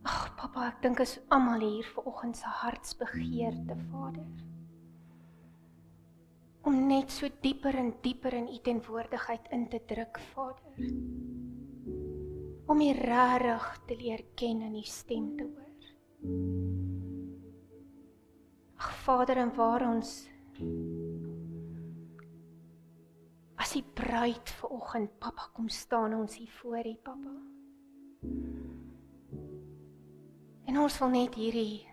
Ag, Papa, ek dink is almal hier vanoggend se hartsbegeerte, Vader. Om net so dieper en dieper in U teenwoordigheid in te druk, Vader. Om U regtig te leer ken en U stem te hoor. Ag, Vader, en waar ons as die bruid vanoggend, Papa, kom staan ons hier voor U, Papa. En ons wil net hierdie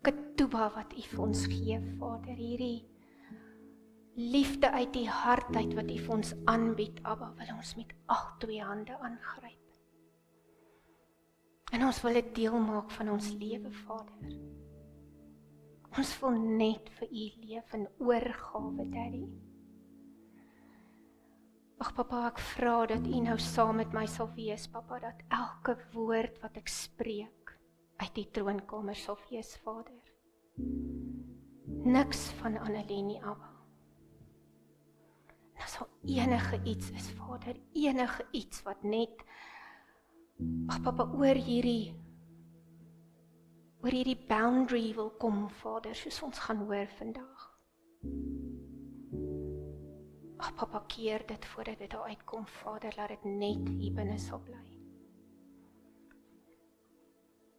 ketuba wat U vir ons gee, Vader, hierdie liefde uit die hart uit wat U vir ons aanbied, Abba, wil ons met al twee hande aangryp. En ons wil dit deel maak van ons lewe, Vader. Ons wil net vir U leef in oorgawe, Daddy. Ag, Papa, ek vra dat U nou saam met my sal wees, Papa, dat elke woord wat ek spreek uit die troonkamer sal wees, Vader. Niks van Annelie nie, Abba. En as al enige iets is, Vader, enige iets wat net, ag, Papa, oor hierdie boundary wil kom, Vader, soos ons gaan hoor vandag. Ag, Papa, keer dit voordat dit daar uitkom, Vader, laat dit net hier binne sal bly.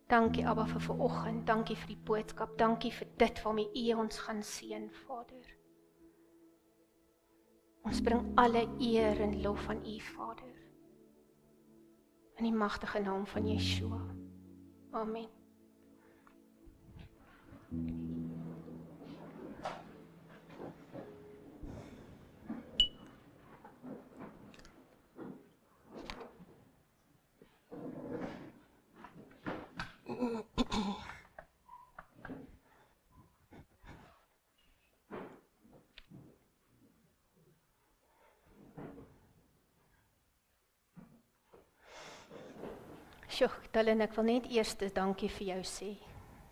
Dankie, Abba, vir vanoggend, dankie vir die boodskap, dankie vir dit waarmee U ons gaan seën, Vader. Ons bring alle eer en lof aan U, Vader. In die magtige naam van Yeshua. Amen. Sjoe, Dylan, ek wil net eers dankie vir jou sê.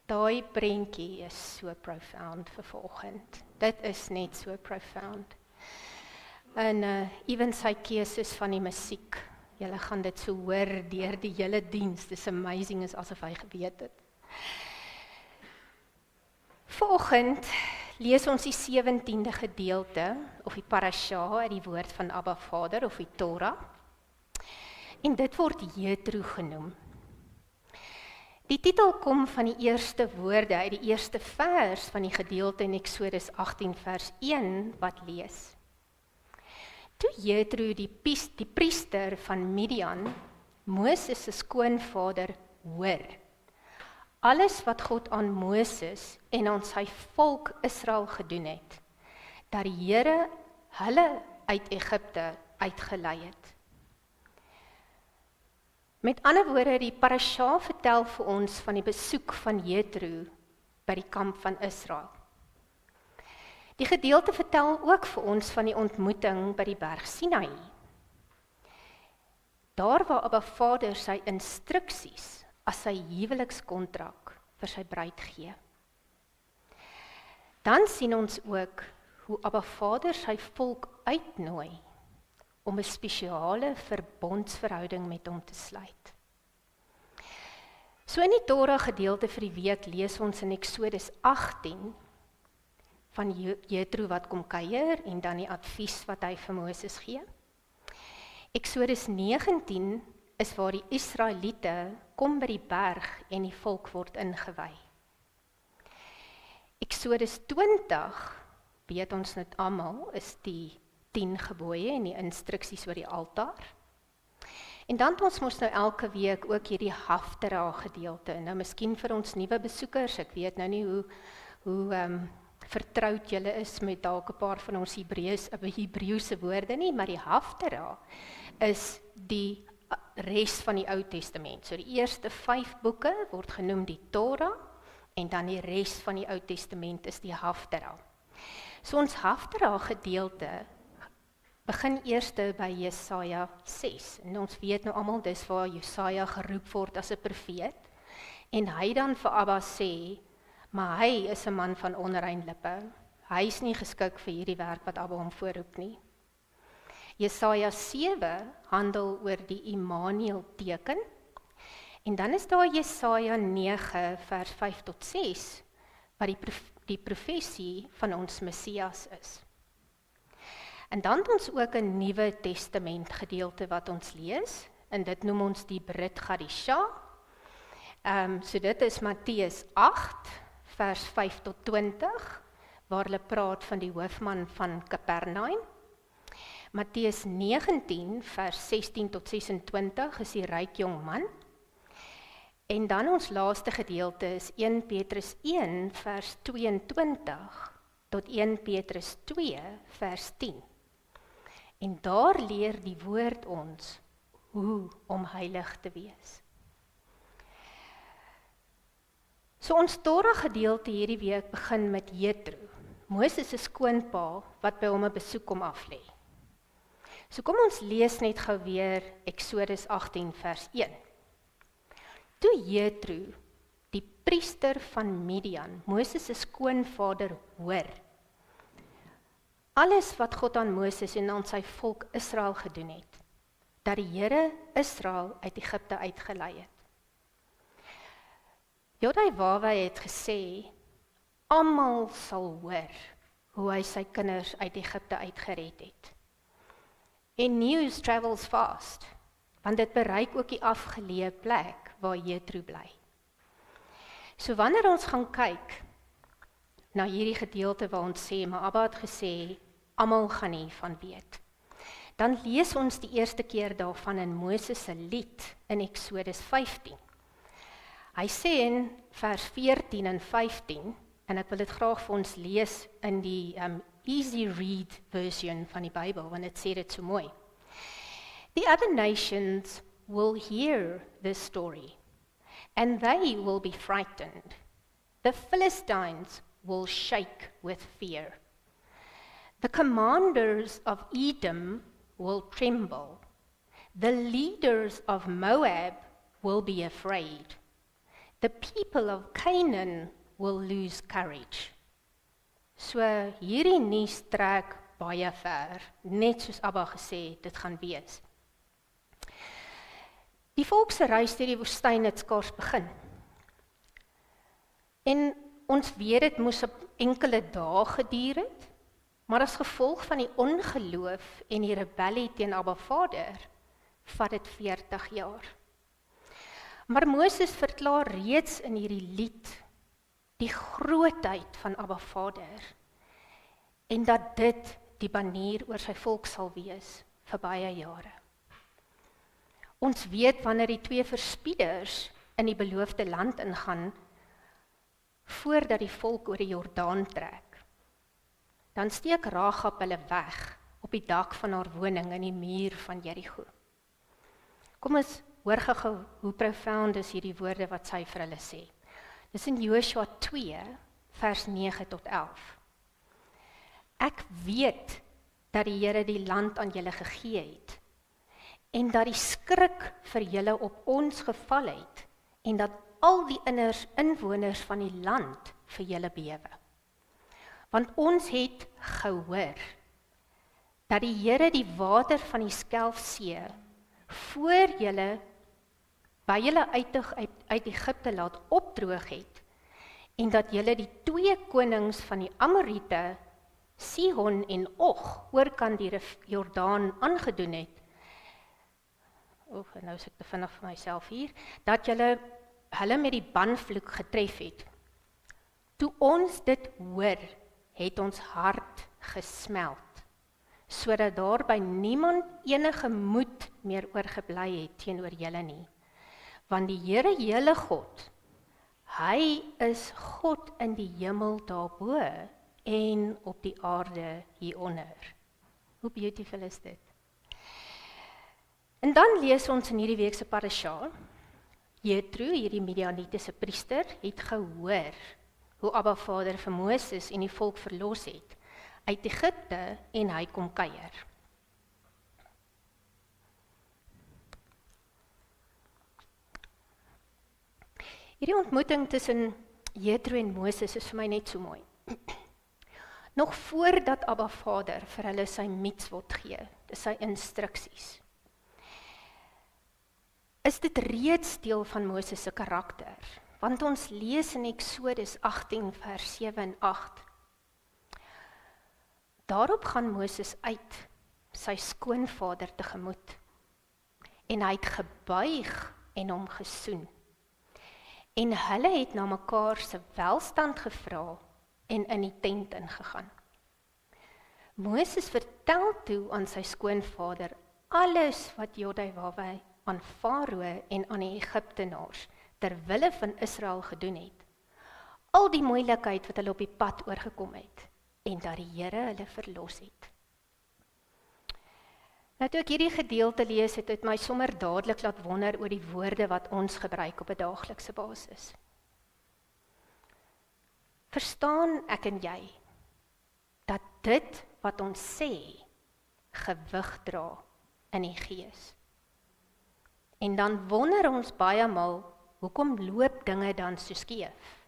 Daai prentjie is so profound vir vanoggend. Dit is net so profound. En even sy keuses van die musiek, julle gaan dit so hoor deur die hele diens. Dis amazing, is asof hy geweet het. Vanoggend lees ons die 17de gedeelte, of die parasha uit die woord van Abba Vader, of die Torah. En dit word Jethro genoem. Die titel kom van die eerste woorde uit die eerste vers van die gedeelte in Eksodus 18 vers 1 wat lees. Toe Jethro die priester van Midian, Moses se skoonvader, hoor alles wat God aan Moses en aan sy volk Israel gedoen het, dat die Here hulle uit Egipte uitgelei het. Met ander woorde, die parasha vertel vir ons van die besoek van Jethro by die kamp van Israel. Die gedeelte vertel ook vir ons van die ontmoeting by die berg Sinai. Daar waar Abba Vader sy instruksies as sy huwelikskontrak vir sy bruid gee. Dan sien ons ook hoe Abba Vader sy volk uitnooi om 'n spesiale verbondsverhouding met hom te sluit. So in die Torah gedeelte vir die week lees ons in Eksodus 18 van Jethro wat kom kuier en dan die advies wat hy vir Moses gee. Eksodus 19 is waar die Israeliete kom by die berg en die volk word ingewy. Eksodus 20, weet ons net almal, is die 10 gebooie en die instruksies oor die altaar. En dan het ons mos nou elke week ook hierdie Haftara gedeelte. Nou miskien vir ons nuwe besoekers, ek weet nou nie hoe vertroud julle is met dalk 'n paar van ons Hebreëse woorde nie, maar die Haftara is die res van die Ou Testament. So die eerste 5 boeke word genoem die Torah en dan die res van die Ou Testament is die Haftara. So ons Haftara gedeelte begin eerste by Jesaja 6. En ons weet nou almal dis waar Jesaja geroep word as 'n profeet. En hy dan vir Abba sê, maar hy is 'n man van onrein lippe. Hy is nie geskik vir hierdie werk wat Abba hom voorroep nie. Jesaja 7 handel oor die Immanuel teken. En dan is daar Jesaja 9 vers 5 tot 6 wat die profesie van ons Messias is. En dan het ons ook 'n Nuwe Testament gedeelte wat ons lees, en dit noem ons die Brit Hadisha. So dit is Matteus 8 vers 5 tot 20, waar hulle praat van die hoofman van Kapernaum. Matteus 19 vers 16 tot 26 is die ryk jong man. En dan ons laaste gedeelte is 1 Petrus 1 vers 22 tot 1 Petrus 2 vers 10. En daar leer die woord ons hoe om heilig te wees. So ons Torah gedeelte hierdie week begin met Jethro, Moses se skoonpa wat by hom 'n besoek kom aflê. So kom ons lees net gou weer Eksodus 18 vers 1. Toe Jethro, die priester van Midian, Moses se skoonvader, hoor alles wat God aan Moses en aan sy volk Israel gedoen het, dat die Here Israel uit Egipte uitgelei het. Jodai het gesê, almal sal hoor hoe hy sy kinders uit Egipte uitgered het. En news travels fast, want dit bereik ook die afgeleë plek waar Jethro bly. So wanneer ons gaan kyk na hierdie gedeelte waar ons sê, maar Abba het gesê, almal gaan hiervan weet, dan lees ons die eerste keer daarvan in Moses se lied in Eksodus 15. Hy sê in vers 14 en 15, en ek wil dit graag vir ons lees in die easy read version van die Bybel, want dit sê dit so mooi. The other nations will hear this story, and they will be frightened. The Philistines will shake with fear. The commanders of Edom will tremble. The leaders of Moab will be afraid. The people of Canaan will lose courage. So hierdie nuus trek baie ver, net soos Abba gesê het, dit gaan wees. Die volk se reis deur die woestyn het skaars begin. En ons weet dit moes op enkele dae geduur het, maar as gevolg van die ongeloof en die rebellie teen Abba Vader, vat dit 40 jaar. Maar Moses verklaar reeds in hierdie lied die grootheid van Abba Vader en dat dit die banier oor sy volk sal wees vir baie jare. Ons weet wanneer die twee verspieders in die beloofde land ingaan, voordat die volk oor die Jordaan trek, dan steek Rahab hulle weg op die dak van haar woning in die muur van Jericho. Kom ons hoor gou hoe profound is hierdie woorde wat sy vir hulle sê. Dis in Joshua 2 vers 9 tot 11. Ek weet dat die Here die land aan julle gegee het en dat die skrik vir julle op ons geval het en dat al die inwoners van die land vir julle bewe. Want ons het gehoor dat die Here die water van die Skelfsee voor julle by julle uit Egipte laat opdroog het en dat julle die twee konings van die Amorite, Sihon en Og, oorkant die Jordaan aangedoen het. Nou is ek te vinnig vir myself hier, dat julle hulle met die banvloek getref het. Toe ons dit hoor, het ons hart gesmeld, sodat daar by niemand enige moed meer oorgebly het teenoor julle nie. Want die Here julle God, hy is God in die hemel daarbo en op die aarde hieronder. Hoe beautiful is dit? En dan lees ons in hierdie week se parasha, Jethro, hierdie Midianitiese priester, het gehoor hoe Abba Vader vir Moses en die volk verlos het uit Egipte en hy kom kuier. Hierdie ontmoeting tussen Jethro en Moses is vir my net so mooi. Nog voordat Abba Vader vir hulle sy mitzvot gee, dis sy instruksies, is dit reeds deel van Moses se karakter, want ons lees in Eksodus 18 vers 7 en 8. Daarop gaan Moses uit sy skoonvader tegemoet, en hy het gebuig en hom gesoen. En hulle het na mekaar se welstand gevra en in die tent ingegaan. Moses vertel toe aan sy skoonvader alles wat Jodai aan Farao en aan die Egiptenaars ter wille van Israel gedoen het. Al die moeilikheid wat hulle op die pad oorgekom het en dat die Here hulle verlos het. Nou toe ek hierdie gedeelte lees, het dit my sommer dadelik laat wonder oor die woorde wat ons gebruik op 'n daaglikse basis. Verstaan ek en jy dat dit wat ons sê gewig dra in die gees? En dan wonder ons baie maal, hoekom loop dinge dan so skeef?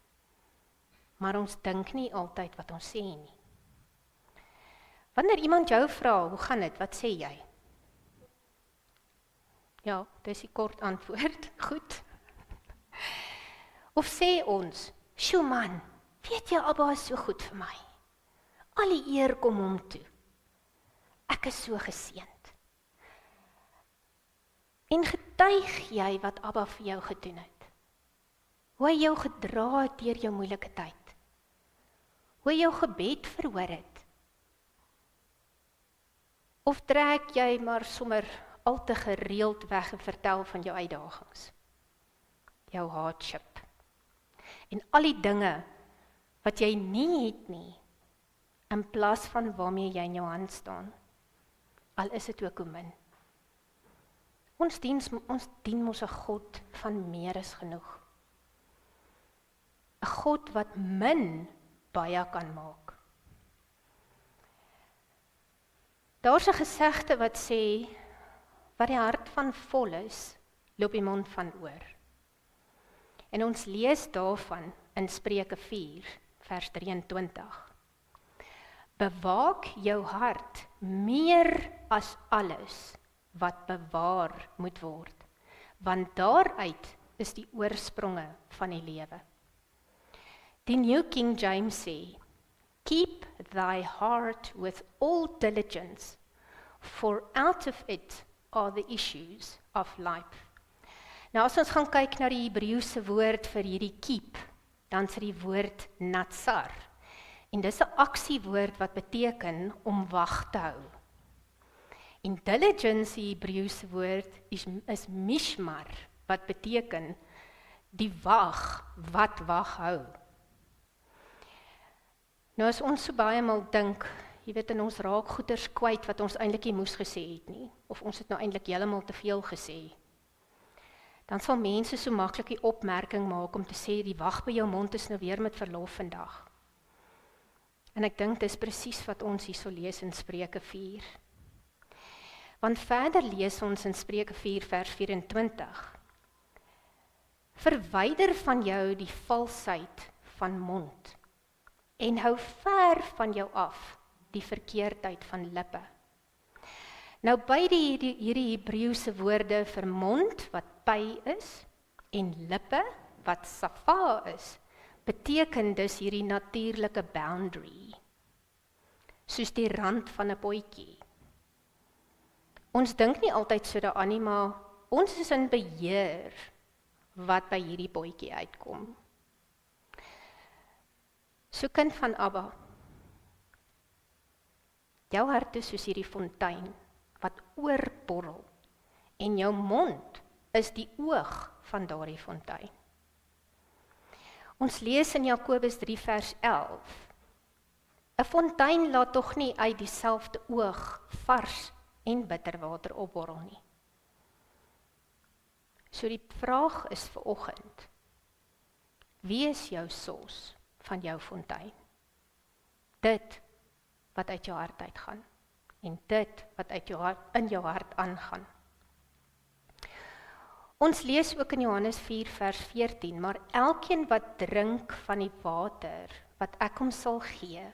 Maar ons dink nie altyd wat ons sê nie. Wanneer iemand jou vra, hoe gaan dit? Wat sê jy? Ja, dis die kort antwoord. Goed. Of sê ons, "Sjoe man, weet jy, Abba is so goed vir my. Al die eer kom hom toe. Ek is so geseënd." En getuig jy wat Abba vir jou gedoen het? Hoe hy jou gedra het deur jou moeilike tyd? Hoe hy jou gebed verhoor het? Of trek jy maar sommer al te gereeld weg en vertel van jou uitdagings, jou hardship, en al die dinge wat jy nie het nie, in plaas van waarmee jy in jou hand staan, al is dit ook hoe min. Ons dien mos 'n God van meer is genoeg. 'n God wat min baie kan maak. Daar's 'n gesegde wat sê, wat die hart van vol is, loop die mond van oor. En ons lees daarvan in Spreuke 4, vers 23. Bewaak jou hart meer as alles wat bewaar moet word, want daaruit is die oorspronge van die lewe. Die New King James sê, keep thy heart with all diligence, for out of it are the issues of life. Nou as ons gaan kyk na die Hebreëse woord vir hierdie keep, dan is die woord natsar. En dis 'n aksiewoord wat beteken om wag te hou. En diligence, die Hebreëse woord, is mishmar, wat beteken die wag, wat wag hou. Nou as ons so baie maal dink, jy weet, en ons raak goeders kwyt wat ons eintlik nie moes gesê het nie, of ons het nou eintlik heeltemal te veel gesê, dan sal mense so maklik die opmerking maak om te sê, die wag by jou mond is nou weer met verlof vandag. En ek dink dis presies wat ons hierso lees in Spreuke 4. Want verder lees ons in Spreuke 4 vers 24. Verwyder van jou die valsheid van mond en hou ver van jou af die verkeerdheid van lippe. Nou beide hierdie Hebreëse woorde vir mond wat py is en lippe wat safa is, beteken dus hierdie natuurlike boundary, soos die rand van 'n potjie. Ons dink nie altyd so daaraan nie, maar ons is in beheer wat by hierdie potjie uitkom. So kind van Abba, jou hart is soos hierdie fontein wat oorborrel en jou mond is die oog van daardie fontein. Ons lees in Jakobus 3 vers 11. 'n Fontein laat tog nie uit dieselfde oog vars en bitter water opborrel nie. So die vraag is vanoggend, wie is jou sos van jou fontein? Dit wat uit jou hart uitgaan en dit wat uit jou hart, in jou hart aangaan. Ons lees ook in Johannes 4 vers 14, maar elkeen wat drink van die water wat ek hom sal gee,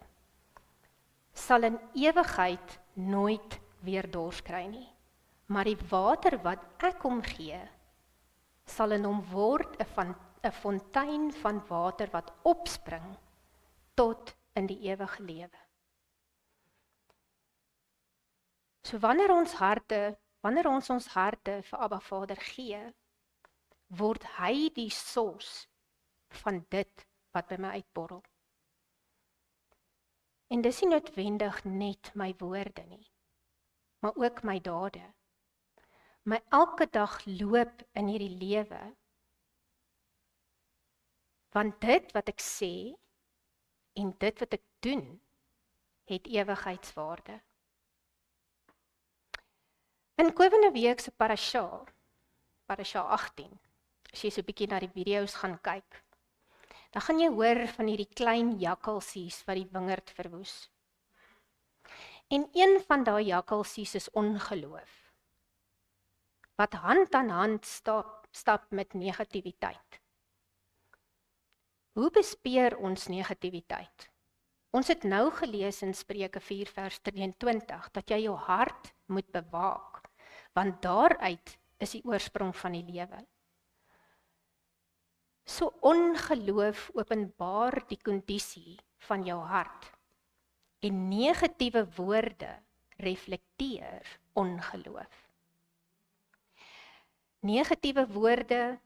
sal in ewigheid nooit weer dors kry nie. Maar die water wat ek hom gee, sal in hom word 'n fontein van water wat opspring tot in die ewige lewe. So wanneer ons ons harte vir Abba Vader gee, word hy die source van dit wat by my uitborrel. En dis nie noodwendig net my woorde nie, maar ook my dade. My elke dag loop in hierdie lewe, want dit wat ek sê en dit wat ek doen, het ewigheidswaarde. In komende week se parasha 18, as jy so 'n bietjie na die video's gaan kyk, dan gaan jy hoor van hierdie klein jakkalsies wat die wingerd verwoes. En een van daai jakkalsies is ongeloof, wat hand aan hand stap met negativiteit. Hoe bespeer ons negativiteit? Ons het nou gelees in Spreuke 4 vers 23, dat jy jou hart moet bewaak, want daaruit is die oorsprong van die lewe. So ongeloof openbaar die kondisie van jou hart, en negatiewe woorde reflekteer ongeloof. Negatiewe woorde,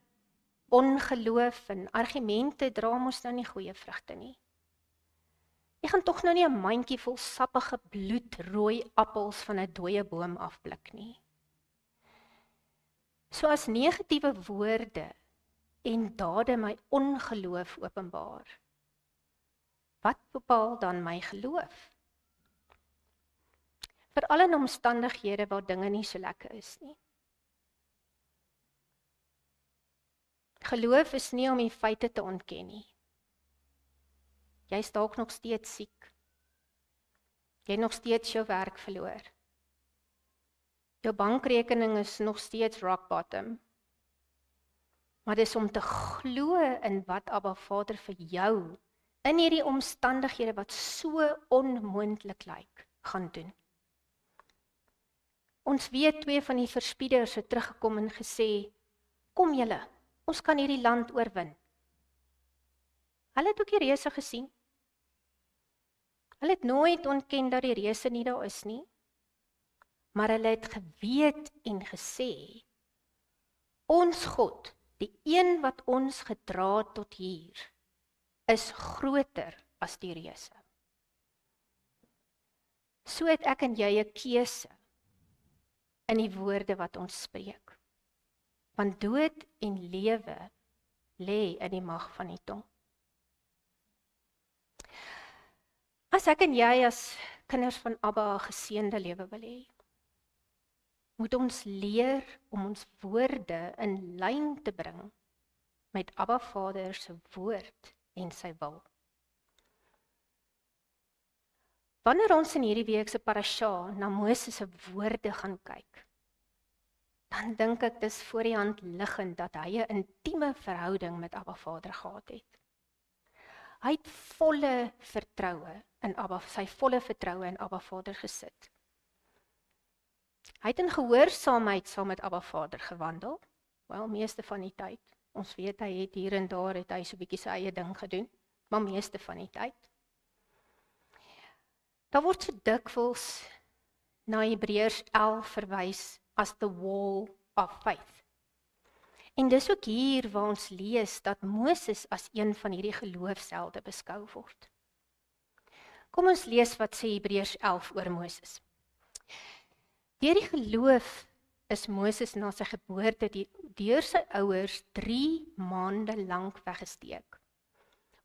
ongeloof en argumente dra mos nou nie goeie vrugte nie. Jy gaan tog nou nie 'n mandjie vol sappige bloedrooi appels van 'n dooie boom afblik nie. So as negatiewe woorde en dade my ongeloof openbaar, wat bepaal dan my geloof? Veral in omstandighede waar dinge nie so lekker is nie. Geloof is nie om die feite te ontken nie. Jy is dalk nog steeds siek. Jy het nog steeds jou werk verloor. Jou bankrekening is nog steeds rock bottom. Maar dis om te glo in wat Abba Vader vir jou in hierdie omstandighede wat so onmoontlik lyk, gaan doen. Ons weet 2 van die verspieders het teruggekom en gesê, kom julle, ons kan hierdie land oorwin. Hulle het ook die reëse gesien. Hulle het nooit ontken dat die reëse nie daar is nie, maar hulle het geweet en gesê, ons God, die een wat ons gedra het tot hier, is groter as die reëse. So het ek en jy 'n keuse in die woorde wat ons spreek. Want dood en lewe lê in die mag van die tong. As ek en jy as kinders van Abba 'n geseënde lewe wil hê, moet ons leer om ons woorde in lyn te bring met Abba Vader se woord en sy wil. Wanneer ons in hierdie week se parasha na Moses se woorde gaan kyk, dan dink ek dis voor die hand liggend dat hy 'n intieme verhouding met Abba Vader gehad het. Hy het sy volle vertroue in Abba Vader gesit. Hy het in gehoorsaamheid saam met Abba Vader gewandel, meeste van die tyd. Ons weet hy het hier en daar het hy so 'n bietjie sy eie ding gedoen, maar meeste van die tyd. Daar word so dikwels na Hebreërs 11 verwys as the wall of faith. En dis ook hier waar ons lees dat Moses as een van hierdie geloofshelde beskou word. Kom ons lees wat sê Hebreërs 11 oor Moses. Deur die geloof is Moses na sy geboorte deur sy ouers 3 maande lank weggesteek,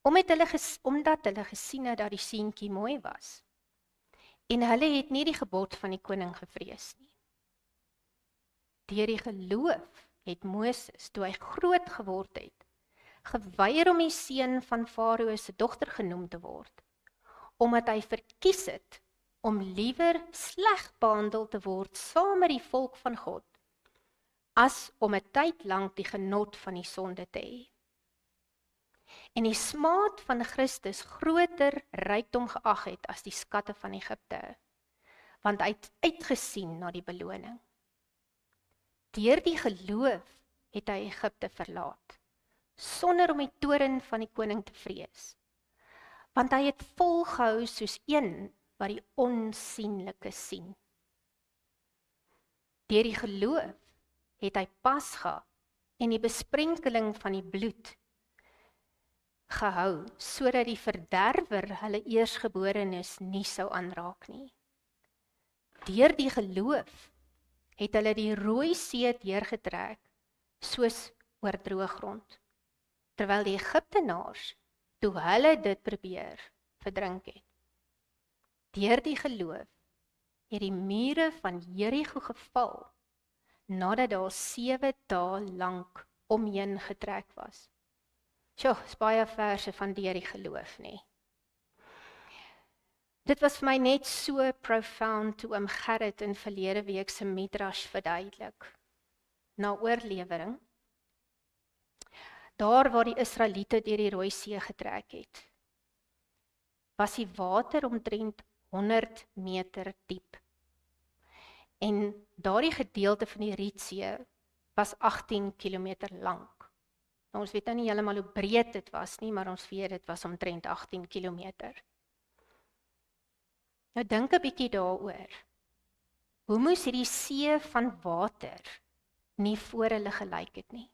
omdat hulle gesien het dat die seentjie mooi was. En hulle het nie die gebod van die koning gevrees nie. Deur die geloof het Moses, toe hy groot geword het, geweier om die seun van Farao se dogter genoem te word, omdat hy verkies het om liewer sleg behandel te word saam met die volk van God, as om 'n tyd lank die genot van die sonde te hê. En die smaad van Christus groter rykdom geag het as die skatte van Egipte, want hy het uitgesien na die beloning. Deur die geloof het hy Egipte verlaat, sonder om die toorn van die koning te vrees. Want hy het volgehou soos een wat die onsienlike sien. Deur die geloof het hy Pasga en die besprenkeling van die bloed gehou, sodat die verderwer hulle eersgeborenes nie sou aanraak nie. Deur die geloof het hulle die Rooi See deurgetrek, soos oor droë grond, terwyl die Egiptenaars, toe hulle dit probeer, verdrink het. Deur die geloof het die mure van Jerigo geval, nadat daar 7 dae lank omheen getrek was. Sjoe, is baie verse van deur die geloof, nie? Dit was vir my net so profound toe oom Gerrit in verlede week se midrash verduidelik. Na oorlewering, daar waar die Israeliete deur die Rooi See getrek het, was die water omtrent 100 meter diep. En daardie gedeelte van die Rietsee was 18 kilometer lank. Nou, ons weet nou nie heeltemal hoe breed dit was nie, maar ons weet dit was omtrent 18 kilometer. Nou dink 'n bietjie daaroor. Hoe moes hierdie see van water nie voor hulle gelyk het nie?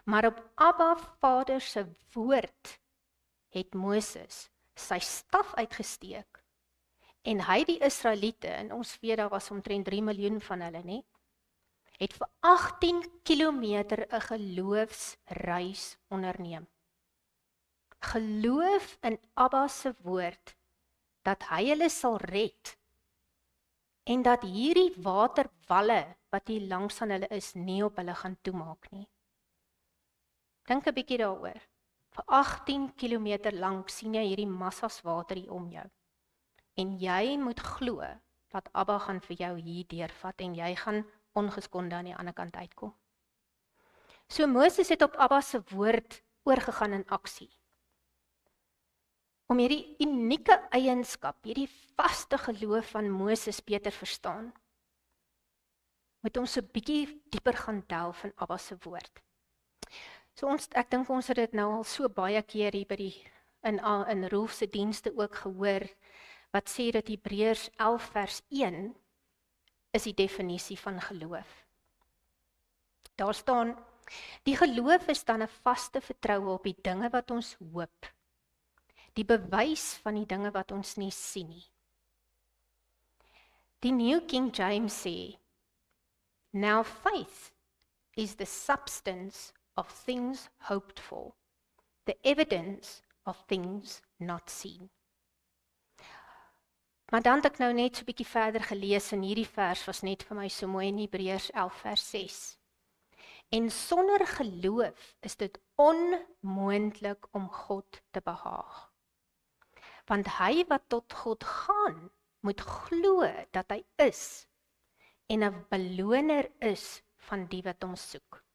Maar op Abba Vader se woord het Moses sy staf uitgesteek en hy die Israeliete, en ons weet daar was omtrent 3 miljoen van hulle, nie, het vir 18 kilometer 'n geloofsreis onderneem. Geloof in Abba se woord dat hy hulle sal red en dat hierdie waterwalle wat hier langs aan hulle is, nie op hulle gaan toemaak nie. Dink 'n bietjie daaroor. Vir 18 kilometer lank sien jy hierdie massas water hier om jou. En jy moet glo dat Abba gaan vir jou hier deurvat en jy gaan ongeskonde aan die ander kant uitkom. So Moses het op Abba se woord oorgegaan in aksie. Om hierdie unieke eienskap, hierdie vaste geloof van Moses beter verstaan, moet ons 'n bietjie dieper gaan delf in Abba se woord. So ek dink ons het dit nou al so baie keer hier by in Rolf se dienste ook gehoor, wat sê dat Hebreërs 11 vers 1 is die definisie van geloof. Daar staan, die geloof is dan 'n vaste vertroue op die dinge wat ons hoop, die bewys van die dinge wat ons nie sien nie. Die New King James sê, now faith is the substance of things hoped for, the evidence of things not seen. Maar dan het ek nou net so 'n bietjie verder gelees en hierdie vers was net vir my so mooi in Hebreërs 11 vers 6. En sonder geloof is dit onmoontlik om God te behaag. Want hy wat tot God gaan, moet glo dat hy is en 'n beloner is van die wat hom soek.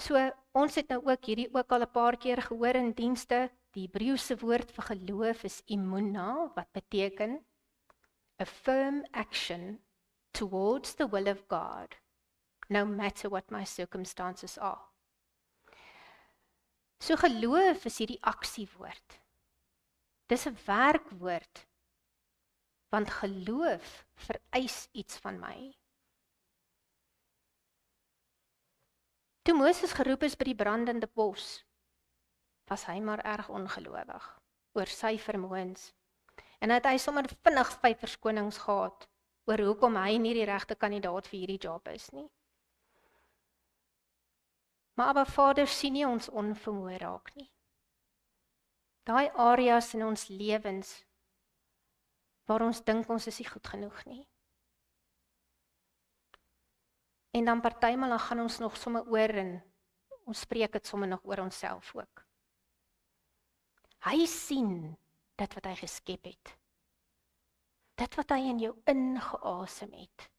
So, ons het nou ook hierdie ook al 'n paar keer gehoor in dienste. Die Hebreëse woord vir geloof is imuna, wat beteken a firm action towards the will of God, no matter what my circumstances are. So geloof is hierdie aksiewoord. Dis 'n werkwoord, want geloof vereis iets van my. Toe Moses geroep is by die brandende bos, was hy maar erg ongelowig oor sy vermoëns. En het hy sommer vinnig 5 verskonings gehad oor hoekom hy nie die regte kandidaat vir hierdie job is nie. Maar Abba Vader sien nie ons onvermoë raak nie. Daai areas in ons lewens waar ons dink ons is nie goed genoeg nie. En dan partymal dan gaan ons nog sommer oor en ons spreek dit sommer nog oor onsself ook. Hy sien dit wat hy geskep het. Dit wat hy in jou ingeasem het,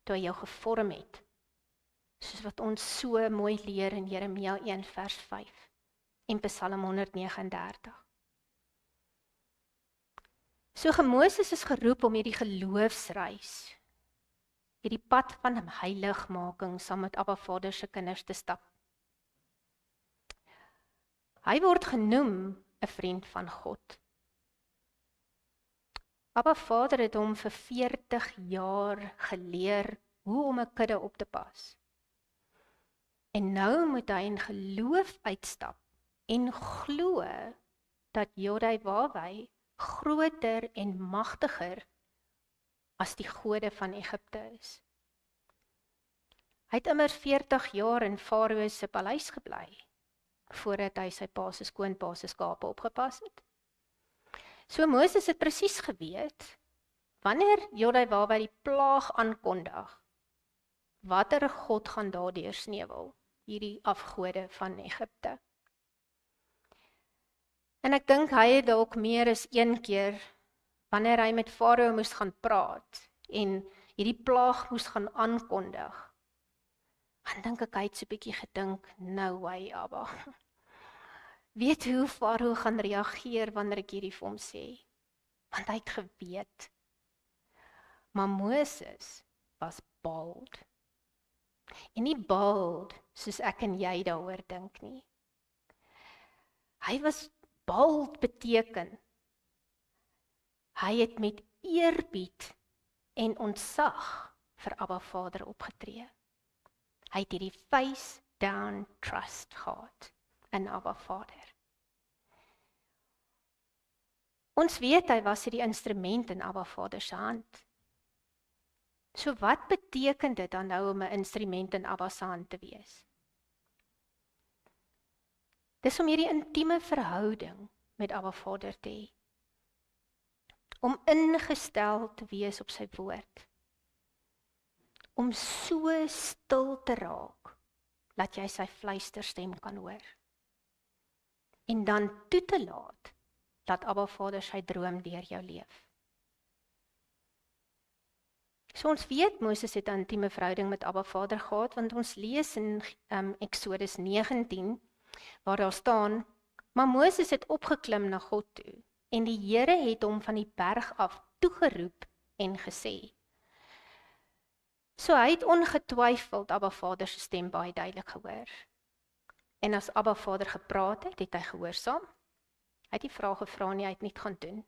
toe hy jou gevorm het. Soos wat ons so mooi leer in Jeremia 1 vers 5 en Psalm 139. So Moses is geroep om hierdie geloofsreis, hierdie pad van heiligmaking saam met Abba Vader se kinders te stap. Hy word genoem 'n vriend van God. Abba Vader het hom vir 40 jaar geleer hoe om 'n kudde op te pas. En nou moet hy in geloof uitstap en glo dat Jodai-Wawai groter en magtiger as die gode van Egipte is. Hy het immers 40 jaar in Farao se paleis gebly, voordat hy sy pa se skoonpa se skape opgepas het. So Moses het presies geweet, wanneer Jodai-Wawai die plaag aankondig, watter God gaan daardeur sneuwel, hierdie afgode van Egipte. En ek dink hy het dalk meer as een keer, wanneer hy met Farao moes gaan praat, en hierdie plaag moes gaan aankondig, dan dink ek hy het so 'n bietjie gedink, no way Abba. Weet hoe Farao gaan reageer wanneer ek hierdie vir hom sê? Want hy het geweet. Maar Moses was bold. En nie bold soos ek en jy daaroor dink nie. Hy was bold beteken. Hy het met eerbied en ontzag vir Abba Vader opgetree. Hy het hierdie face down trust gehad in Abba Vader. Ons weet hy was hierdie instrument in Abba Vader se hand. So wat beteken dit dan nou om 'n instrument in Abba se hand te wees? Dis om hierdie intieme verhouding met Abba Vader te hê. Om ingestel te wees op sy woord. Om so stil te raak, dat jy sy fluisterstem kan hoor. En dan toe te laat, dat Abba Vader sy droom deur jou leef. So ons weet Moses het 'n intieme verhouding met Abba Vader gehad, want ons lees in Exodus 19, waar daar staan, maar Moses het opgeklim na God toe, en die Here het hom van die berg af toegeroep en gesê. So hy het ongetwyfeld Abba Vader se stem baie duidelik gehoor. En as Abba Vader gepraat het, het hy gehoorsaam. Hy het die vrae gevra nie, hy het net gaan doen.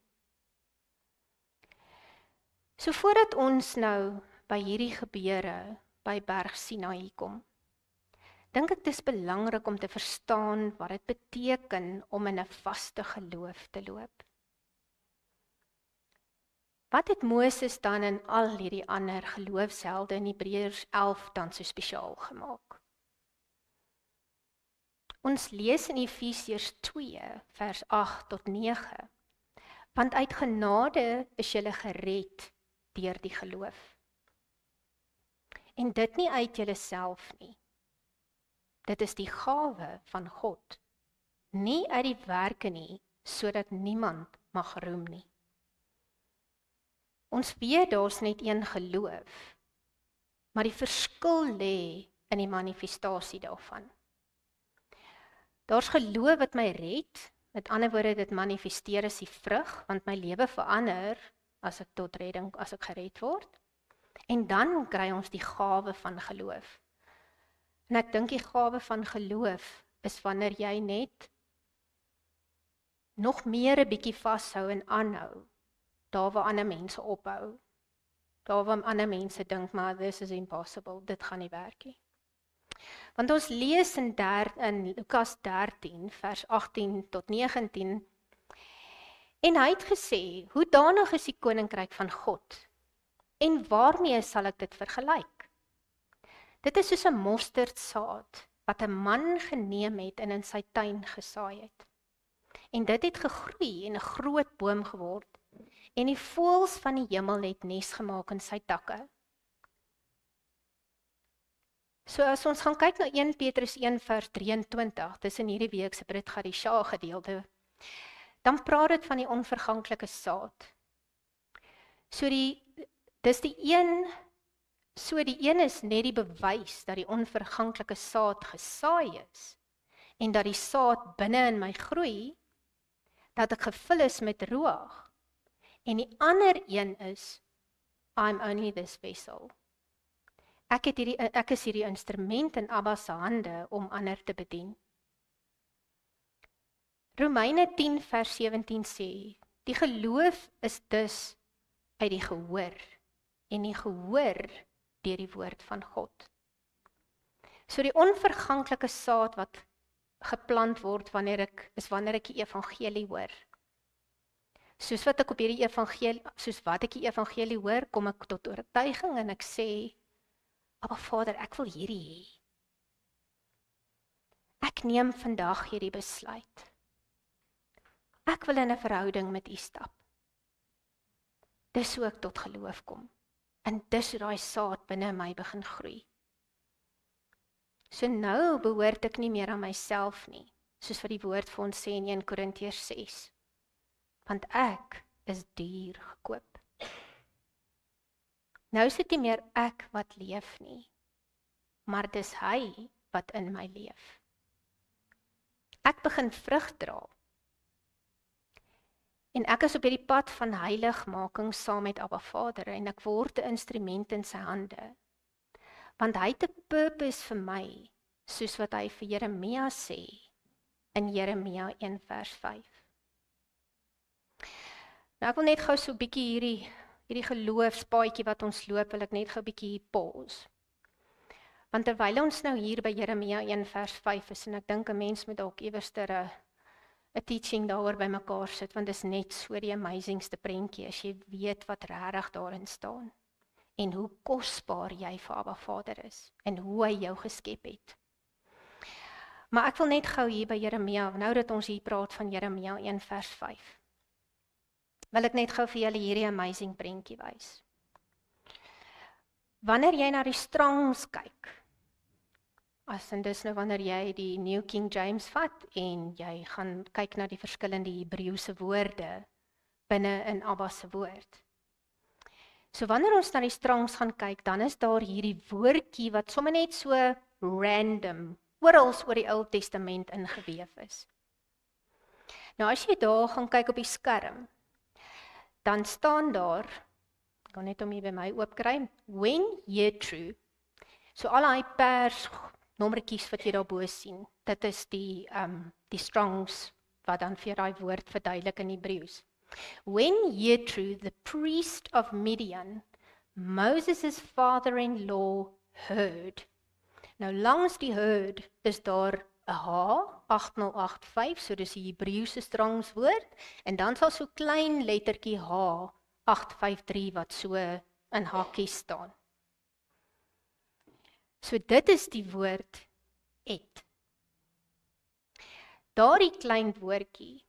So voordat ons nou by hierdie gebeure by Berg Sinaï kom, dink ek dis belangrik om te verstaan wat dit beteken om in 'n vaste geloof te loop. Wat het Moses dan en al hierdie ander geloofshelde in Hebreërs 11 dan so spesiaal gemaak? Ons lees in Efesiërs 2 vers 8 tot 9, want uit genade is julle gered deur die geloof. En dit nie uit julleself nie. Dit is die gawe van God, nie uit die werke nie, sodat niemand mag roem nie. Ons weet daar's net een geloof, maar die verskil lê in die manifestasie daarvan. Daar's geloof wat my red, met ander woorde dit manifesteer as die vrug, want my lewe verander as ek tot redding, as ek gered word. En dan kry ons die gawe van geloof. En ek dink die gawe van geloof is wanneer jy net nog meer 'n bietjie vashou en aanhou, daar waar ander mense ophou, daar waar ander mense dink, maar this is impossible, dit gaan nie werk nie. Want ons lees in Lukas 13, vers 18 tot 19, en hy het gesê, hoedanig is die koninkryk van God, en waarmee sal ek dit vergelyk? Dit is soos 'n mosterdsaad, wat 'n man geneem het en in sy tuin gesaai het. En dit het gegroei en 'n groot boom geword, en die voëls van die hemel het nes gemaak in sy takke. So as ons gaan kyk na 1 Petrus 1 vers 23, dis in hierdie week se Brit Gadisha gedeelte, dan praat dit van die onverganklike saad. So die een is net die bewys dat die onverganklike saad gesaai is, en dat die saad binne in my groei, dat ek gevul is met ruach. En die ander een is, I'm only this vessel. Ek is hierdie instrument in Abba se hande om ander te bedien. Romeine 10 vers 17 sê, die geloof is dus uit die gehoor, en die gehoor deur die woord van God. So die onverganklike saad wat geplant word wanneer ek die evangelie hoor. Soos wat ek die evangelie hoor, kom ek tot oortuiging en ek sê, Abba Vader, ek wil hierdie hê. Ek neem vandag hierdie besluit. Ek wil in 'n verhouding met U stap. Dis hoe ek tot geloof kom. En dis hoe daai saad binne my begin groei. So nou behoort ek nie meer aan myself nie, soos wat die woord vir ons sê in 1 Korintiërs 6. Want ek is duur gekoop. Nou is dit nie meer ek wat leef nie, maar dis hy wat in my leef. Ek begin vrug dra. En ek is op hierdie pad van heiligmaking saam met Abba Vader en ek word 'n instrument in sy hande. Want hy het 'n purpose vir my, soos wat hy vir Jeremia sê in Jeremia 1 vers 5. Nou ek wil net gou so 'n bietjie hierdie geloofspaadjie wat ons loop, wil ek net gou 'n bietjie pause. Want terwyl ons nou hier by Jeremia 1 vers 5 is, en ek dink 'n mens moet dalk iewerster 'n teaching daaroor by mekaar sit, want dit is net so die amazingste prentjie, as jy weet wat regtig daarin staan, en hoe kosbaar jy vir Abba Vader is, en hoe hy jou geskep het. Maar ek wil net gou hier by Jeremia, nou dat ons hier praat van Jeremia 1 vers 5, wil ek net gou vir julle hierdie amazing prentjie wys. Wanneer jy na die Strongs kyk, en dis nou wanneer jy die New King James vat, en jy gaan kyk na die verskillende Hebreëse woorde binne in Abba se woord. So wanneer ons na die Strongs gaan kyk, dan is daar hierdie woordjie wat sommer net so random, oor die Ou Testament ingeweef is. Nou as jy daar gaan kyk op die skerm, dan staan daar, ek gaan net om hier by my oopkry, when Jethro, so al die pers nommertjies wat jy daarbo sien, dit is die Strongs, wat dan vir daai woord verduidelik in Hebreëus. When Jethro, the priest of Midian, Moses' father-in-law, heard. Nou langs die heard is daar 'n H, 8085, so dis die Hebreëse Strongs woord, en dan sal so klein lettertjie H, 853, wat so in hakkies staan. So dit is die woord et. Daardie klein woordjie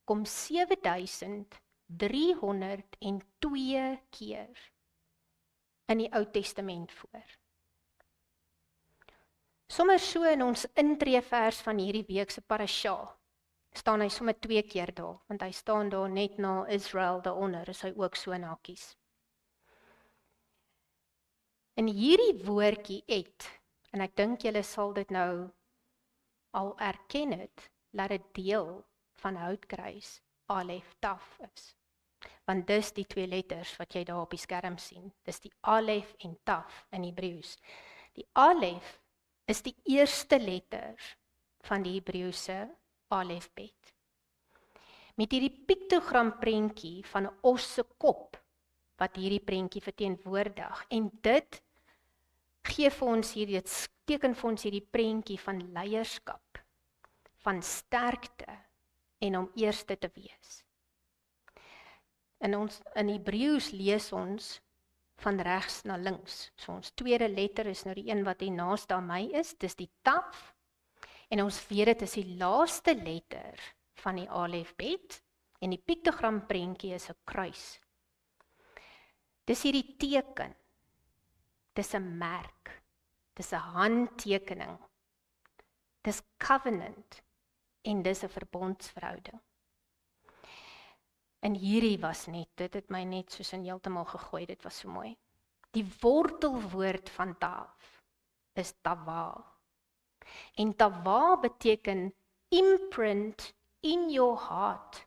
kom 7302 keer in die Ou Testament voor. Sommer so in ons intreevers van hierdie week se parasha, staan hy sommer 2 keer daar, want hy staan daar net na Israel daaronder, is hy ook so in hakkies. En hierdie woordjie et, en ek dink julle sal dit nou al erken het, dat dit deel van Houtkruis, Alef Taf is. Want dis die 2 letters wat jy daar op die skerm sien. Dis die Alef en Taf in Hebreëus. Die Alef is die eerste letter van die Hebreëse Alefbet. Met hierdie piktogram prentjie van 'n os se kop, wat hierdie prentjie verteenwoordig, en dit gee vir ons hierdie, dit teken vir ons hierdie prentjie van leierskap, van sterkte, en om eerste te wees. In Hebreëus lees ons van regs na links. So ons tweede letter is nou die een wat hier naaste aan my is, dis die Taf, en ons weet dit is die laaste letter van die Alefbet, en die piktogram prentjie is 'n kruis. Dis hierdie teken, dis 'n merk, dis 'n handtekening, dis covenant, en dis 'n verbondsverhouding. En hierdie was net, dit het my net soos in heeltemal gegooi, dit was so mooi. Die wortelwoord van Taf is Tava. En Tava beteken imprint in your heart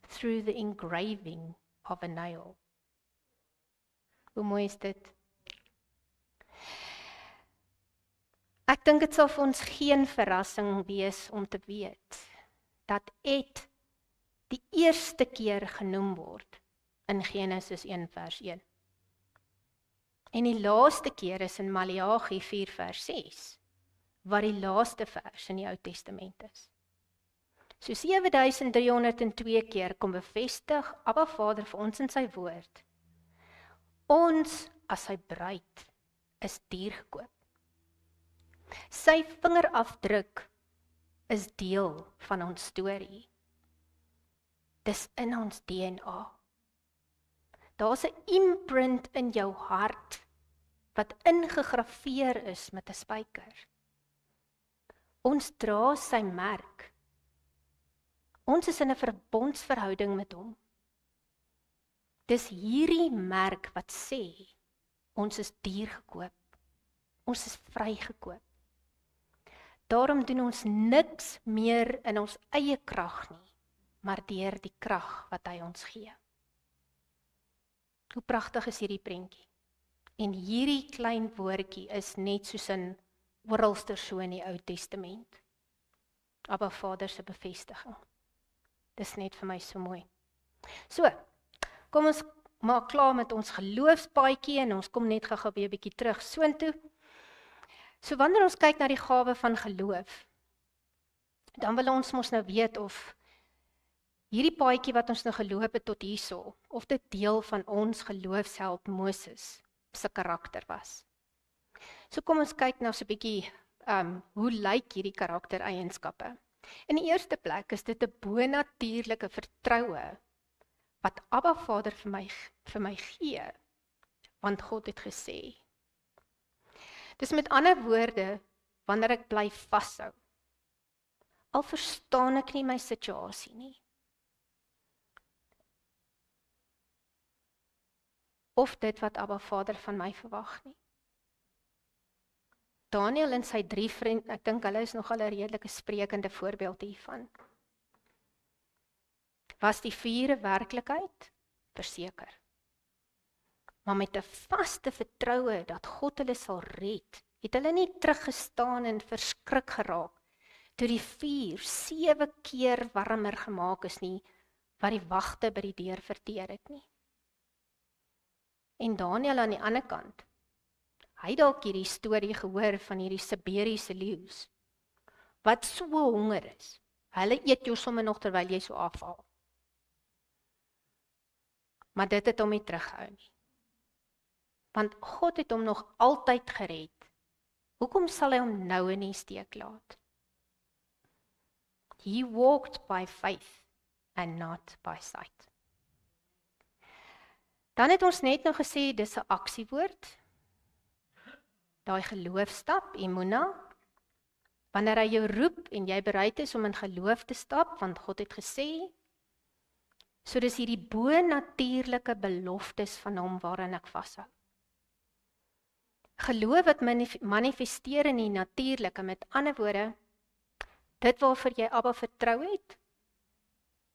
through the engraving of a nail. Hoe mooi is dit? Ek dink dit sal vir ons geen verrassing wees om te weet dat Ed die eerste keer genoem word in Genesis 1 vers 1. En die laaste keer is in Maleagi 4 vers 6, wat die laaste vers in die Ou Testament is. So 7302 keer kom bevestig Abba Vader vir ons in sy woord. Ons as sy bruid is duur gekoop. Sy vingerafdruk is deel van ons storie. Dis in ons DNA. Daar's 'n imprint in jou hart wat ingegrafeer is met 'n spyker. Ons dra sy merk. Ons is in 'n verbondsverhouding met hom. Dis hierdie merk wat sê, ons is duur gekoop. Ons is vrygekoop. Daarom doen ons niks meer in ons eie krag nie, maar deur die krag wat hy ons gee. Hoe pragtig is hierdie prentjie. En hierdie klein woordjie is net soos in oralster so in die Ou Testament. Abba Vader se bevestiging. Dis net vir my so mooi. So, kom ons maak klaar met ons geloofspaadjie en ons kom net gou-gou weer 'n bietjie terug soontoe. So wanneer ons kyk na die gawe van geloof, dan wil ons mos nou weet of hierdie paadjie wat ons nou geloop het tot hierso, of dit deel van ons geloofsheld Moses se karakter was. So kom ons kyk nou so 'n bietjie, hoe lyk hierdie karaktereienskappe? In die eerste plek is dit 'n bonatuurlike vertroue wat Abba Vader vir my gee, want God het gesê. Dis met ander woorde, wanneer ek bly vashou, al verstaan ek nie my situasie nie, of dit wat Abba Vader van my verwag nie. Daniel en sy 3 vriende, ek dink hulle is nogal 'n redelike sprekende voorbeeld hiervan. Was die vuur 'n werklikheid? Verseker. Maar met 'n vaste vertroue dat God hulle sal red, het hulle nie teruggestaan en verskrik geraak, toe die vuur 7 keer warmer gemaak is nie, wat die wagte by die deur verteer het nie. En Daniel aan die ander kant, hy het dalk hierdie storie gehoor van hierdie Siberiese leeu's, wat so honger is. Hulle eet jou sommer nog terwyl jy so afval. Maar dit het hom nie teruggehou nie. Want God het hom nog altyd gered. Hoekom sal hy hom nou in die steek laat? He walked by faith and not by sight. Dan het ons net nou gesê, dis 'n aksiewoord. Daai geloofstap, emuna. Wanneer hy jou roep en jy bereid is om in geloof te stap, want God het gesê, so dis hierdie bo-natuurlike beloftes van hom waarin ek vashou. Geloof wat manifesteer in die natuurlike, met ander woorde, dit waarvoor jy Abba vertrou het,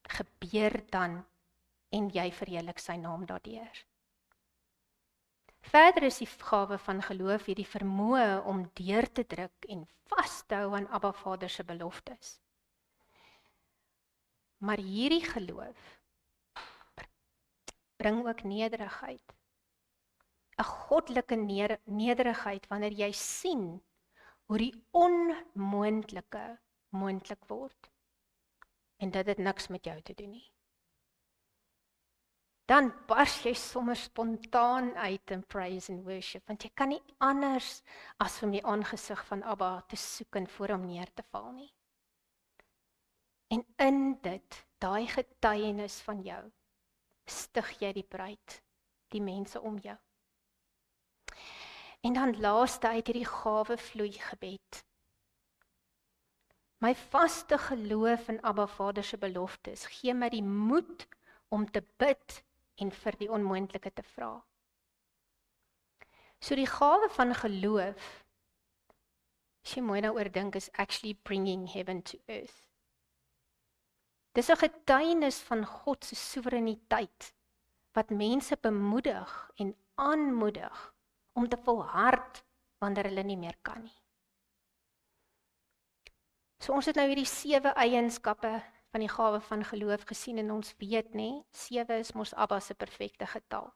gebeur dan en jy verheerlik sy naam daardeur. Verder is die gawe van geloof hierdie vermoë om deur te druk en vas te hou aan Abba Vader se beloftes. Maar hierdie geloof bring ook nederigheid. 'n goddelike nederigheid wanneer jy sien hoe die onmoontlike moontlik word. En dit het niks met jou te doen nie. Dan bars jy sommer spontaan uit in praise and worship, want jy kan nie anders as om die aangesig van Abba te soek en voor hom neer te val nie. En in dit, daai getuienis van jou, stig jy die bruid, die mense om jou. En dan laaste uit hierdie gawe vloei gebed. My vaste geloof in Abba Vader se beloftes gee my die moed om te bid en vir die onmoontlike te vra. So die gawe van geloof, as jy mooi daaroor dink, is actually bringing heaven to earth. Dis 'n getuienis van God se soewereiniteit, wat mense bemoedig en aanmoedig om te volhard wanneer hulle nie meer kan nie. So ons het nou hierdie 7 eienskappe van die gawe van geloof gesien en ons weet nie, 7 is mos Abba se perfekte getal.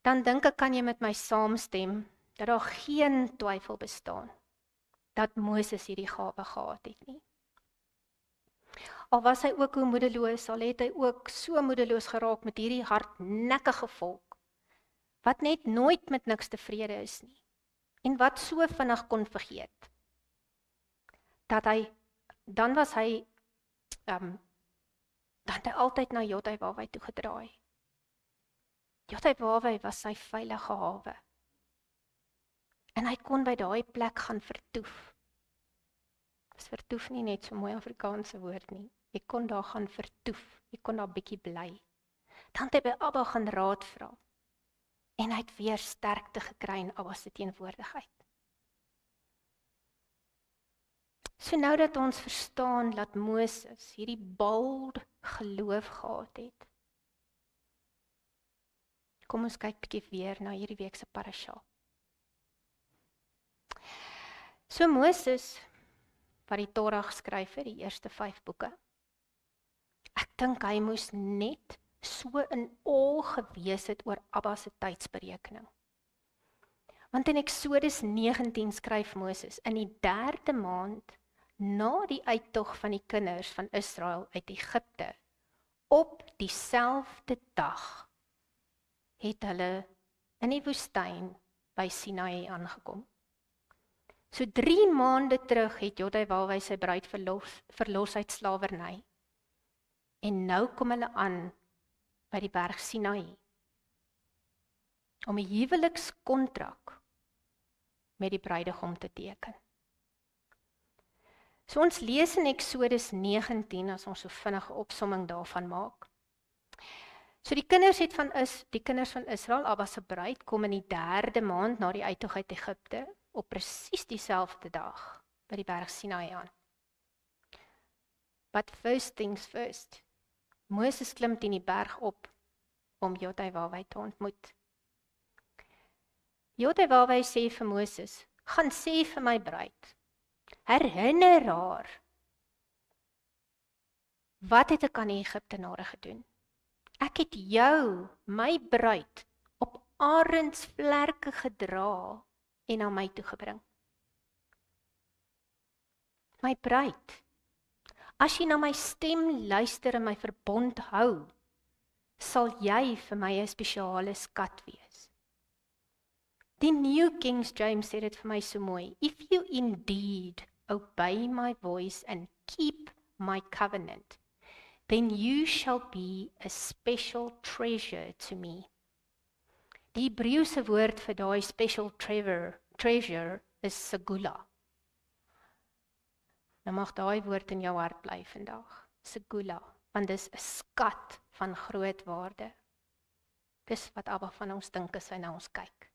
Dan dink ek kan jy met my saamstem dat daar geen twyfel bestaan dat Moses hierdie gawe gehad het nie. Al was hy ook hoe moedeloos, al het hy ook so moedeloos geraak met hierdie hardnekkige volk, wat net nooit met niks tevrede is nie, en wat so vinnig kon vergeet, dat dan het hy altyd na Jotbaai toe gedraai. Jotbaai was sy veilige hawe, en hy kon by daai plek gaan vertoef. Is vertoef nie net so mooi Afrikaanse woord nie. Jy kon daar gaan vertoef, jy kon daar bietjie bly. Dan het hy by Abba gaan raad vra. En hy het weer sterkte gekry in Abba se teenwoordigheid. So nou dat ons verstaan dat Moses hierdie bold geloof gehad het, kom ons kyk bietjie weer na hierdie week se parasha. So Moses, wat die Torah geskryf het, die eerste 5 boeke. Ek dink hy moes net so in awe gewees het oor Abba se tydsberekening. Want in Eksodus 19 skryf Moses, in die 3de maand, na die uittog van die kinders van Israel uit Egipte, op dieselfde dag, het hulle in die woestyn by Sinai aangekom. So 3 maande terug het Jotbaai sy bruid verlos uit slawerny. En nou kom hulle aan by die berg Sinai om 'n huwelikskontrak met die bruidegom te teken. So ons lees in Eksodus 19 as ons so vinnige opsomming daarvan maak. So die kinders van Israel, Abba se bruid, kom in die 3de maand na die uittog uit Egipte op presies dieselfde dag by die berg Sinai aan. But first things first. Moses klim teen die berg op om Jotbaai te ontmoet. Jotbaai sê vir Moses, gaan sê vir my bruid, herinner haar, wat het ek aan die Egiptenare gedoen? Ek het jou, my bruid, op arendsvlerke gedra en na my toe gebring. My bruid, as jy na my stem luister en my verbond hou, sal jy vir my 'n spesiale skat wees. Die New King James sê dit vir my so mooi, if you indeed obey my voice and keep my covenant, then you shall be a special treasure to me. Die Hebreëse woord vir daai special treasure is segula. Nou mag daai woord in jou hart bly vandag, segula, want dis 'n skat van groot waarde. Dis wat Abba van ons dink as hy na ons kyk.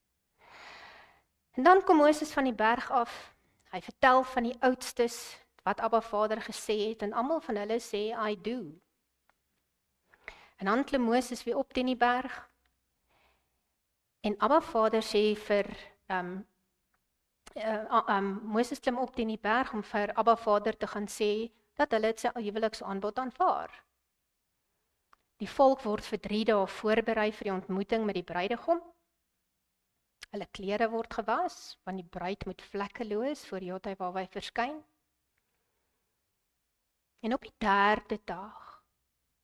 En dan kom Moses van die berg af, hy vertel van die oudstes, wat Abba Vader gesê het, en almal van hulle sê, I do. En dan klim Moses weer op teen die berg, en Abba Vader sê vir, Moses klim op teen die berg om vir Abba Vader te gaan sê, dat hulle sy huweliksaanbod aanvaar. Die volk word vir 3 dae voorberei vir die ontmoeting met die bruidegom. Hulle klere word gewas, want die bruid moet vlekkeloos voor Jotbaai verskyn. En op die 3de dag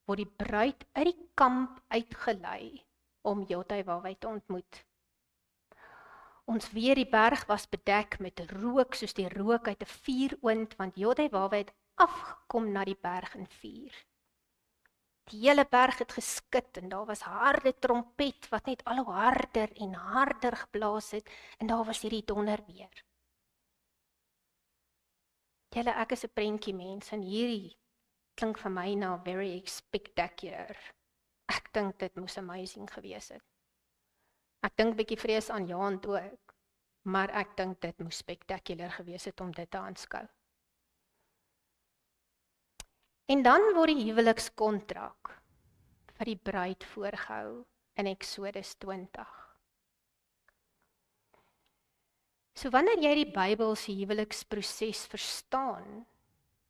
word die bruid uit die kamp uitgelei om Jotbaai te ontmoet. Ons weet die berg was bedek met rook soos die rook uit 'n vuuroond, want Jotbaai het afgekom na die berg in vuur. Die hele berg het geskit en daar was harde trompet wat net al hoe harder en harder geblaas het en daar was hierdie donder weer. Julle, ek is 'n prentjie mens en hierdie klink vir my nou very spectacular. Ek dink dit moes amazing gewees het. Ek dink bietjie vrees aan Jaan ook, maar ek dink dit moes spectacular gewees het om dit te aanskou. En dan word die huwelikskontrak vir die bruid voorgehou in Eksodus 20. So wanneer jy die Bybel se huweliksproses verstaan,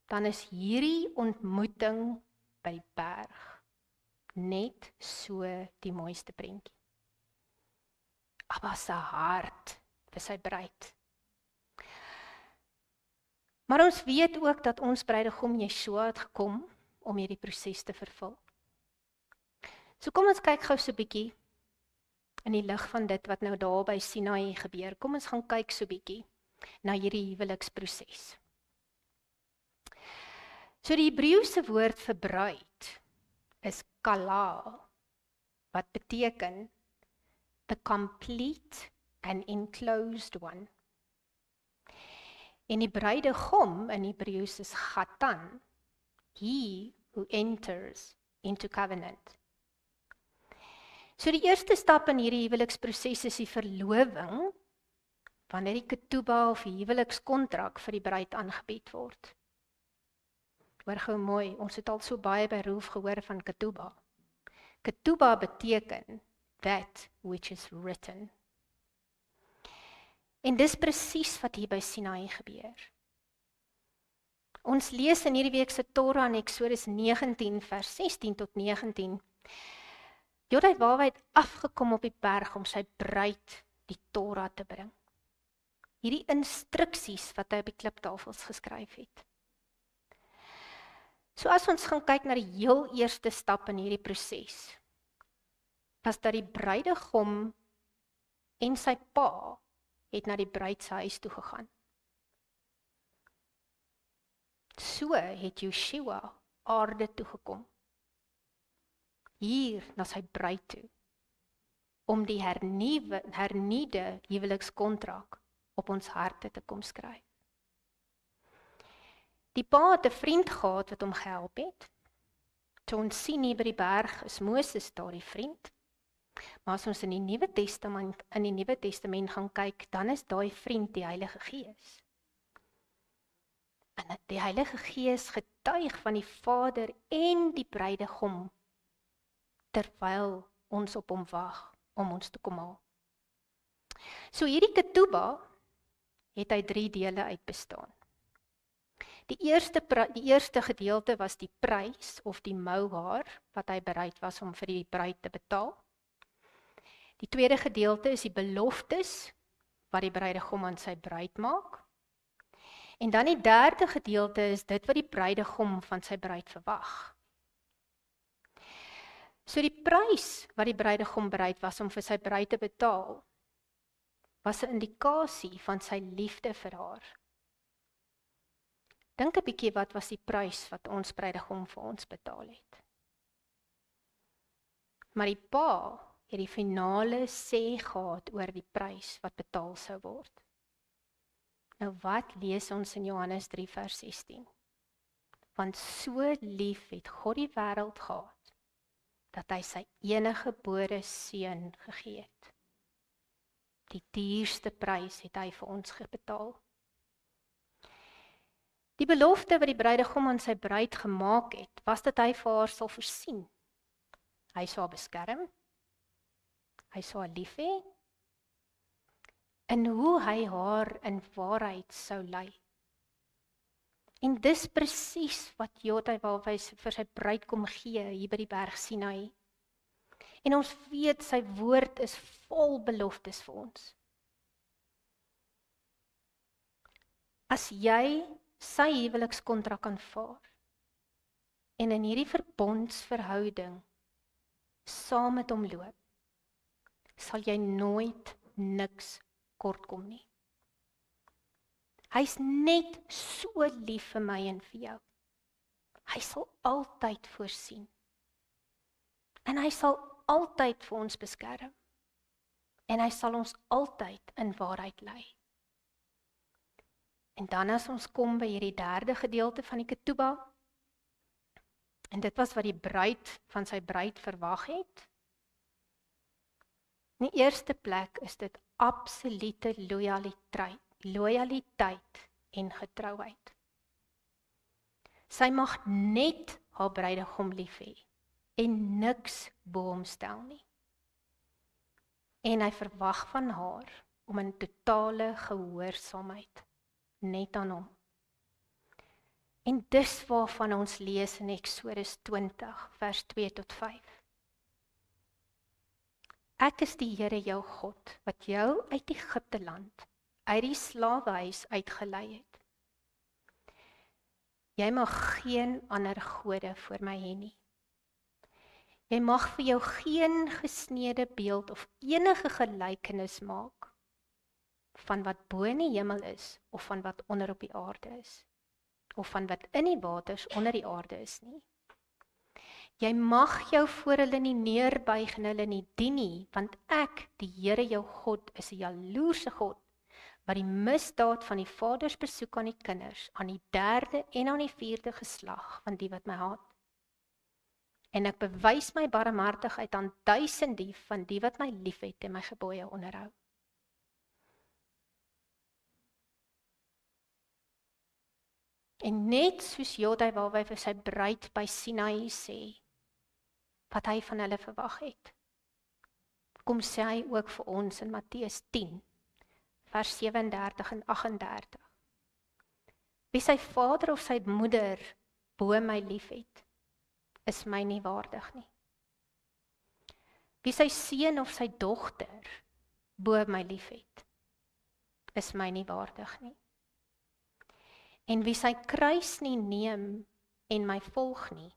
dan is hierdie ontmoeting by die berg net so die mooiste prentjie. Abba se hart vir sy bruid. Maar ons weet ook dat ons bruidegom Yeshua het gekom om hierdie proses te vervul. So kom ons kyk gou so 'n bietjie in die lig van dit wat nou daar by Sinai gebeur. Kom ons gaan kyk so 'n bietjie na hierdie huweliksproses. So die Hebreëse woord vir bruid is kala, wat beteken the complete and enclosed one. En die bruidegom in Hebreëus is Chatan, he who enters into covenant. So die eerste stap in hierdie huweliksproses is die verloving, wanneer die ketubah of die huwelikskontrak vir die bruid aangebied word. Hoor gou mooi, ons het al so baie by Roef gehoor van ketubah. Ketubah beteken that which is written. En dis presies wat hier by Sinai gebeur. Ons lees in hierdie week se Torah in Eksodus 19 vers 16 tot 19. Jod het waarheid afgekom op die berg om sy bruid die Torah te bring. Hierdie instruksies wat hy op die kliptafels geskryf het. So as ons gaan kyk na die heel eerste stap in hierdie proses, was dat die bruidegom en sy pa het na die bruid se huis toe gegaan. So het Yeshua aarde toe gekom, hier na sy bruid toe, om die hernieuwde huwelikskontrak op ons harte te kom skryf. Die pa het 'n vriend gehad wat hom gehelp het. So ons sien hier by die berg is Moses daar die vriend. Maar as ons in die Nuwe Testament gaan kyk, dan is daai vriend die Heilige Gees. En die Heilige Gees getuig van die Vader en die bruidegom, terwyl ons op hom wag om ons te kom haal. So hierdie ketubah het uit 3 dele uit bestaan. Die eerste gedeelte was die prys of die mouhaar wat hy bereid was om vir die bruid te betaal. Die tweede gedeelte is die beloftes wat die bruidegom aan sy bruid maak. En dan die derde gedeelte is dit wat die bruidegom van sy bruid verwag. So die prys wat die bruidegom bereid was om vir sy bruid te betaal, was 'n indikasie van sy liefde vir haar. Dink 'n bietjie, wat was die prys wat ons bruidegom vir ons betaal het? Maar die pa het die finale sê gehad oor die prys wat betaal sou word. Nou wat lees ons in Johannes 3 vers 16? Want so lief het God die wêreld gehad, dat hy sy enige gebore seun gegee het. Die duurste prys het hy vir ons betaal. Die belofte wat die bruidegom aan sy bruid gemaak het, was dat hy vir haar sal voorsien. Hy sal beskerm, hy sal lief hê, en hoe hy haar in waarheid sou lei. En dis presies wat Jodai vir sy bruid kom gee hier by die berg Sinai. En ons weet sy woord is vol beloftes vir ons. As jy sy huwelikskontrak aanvaar en in hierdie verbondsverhouding saam met hom loop, sal jy nooit niks kortkom nie. Hy's net so lief vir my en vir jou. Hy sal altyd voorsien. En hy sal altyd vir ons beskerm. En hy sal ons altyd in waarheid lei. En dan as ons kom by hierdie derde gedeelte van die ketubah, en dit was wat die bruid van sy bruid verwag het. In die eerste plek is dit absolute lojaliteit en getrouheid. Sy mag net haar bruidegom lief hê en niks bo hom stel nie. En hy verwag van haar om in totale gehoorsaamheid net aan hom. En dis waarvan ons lees in Eksodus 20, vers 2 tot 5. Ek is die Here jou God, wat jou uit Egipte land, uit die slawehuis uitgelei het. Jy mag geen ander gode voor my hê nie. Jy mag vir jou geen gesneede beeld of enige gelykenis maak van wat bo in die hemel is, of van wat onder op die aarde is, of van wat in die waters onder die aarde is nie. Jy mag jou voor hulle nie neerbuig en hulle nie dien nie, want ek, die Here jou God, is 'n jaloerse God, wat die misdaad van die vaders besoek aan die kinders, aan die 3de en aan die 4de geslag van die wat my haat. En ek bewys my barmhartigheid aan duisende van die wat my liefhet en my gebooie onderhou. En net soos Jodai waarby vir sy bruid by Sinai sê, wat hy van hulle verwag het, kom sê hy ook vir ons in Matteus 10, vers 37 en 38. Wie sy vader of sy moeder bo my liefhet, is my nie waardig nie. Wie sy seun of sy dogter bo my liefhet, is my nie waardig nie. En wie sy kruis nie neem en my volg nie,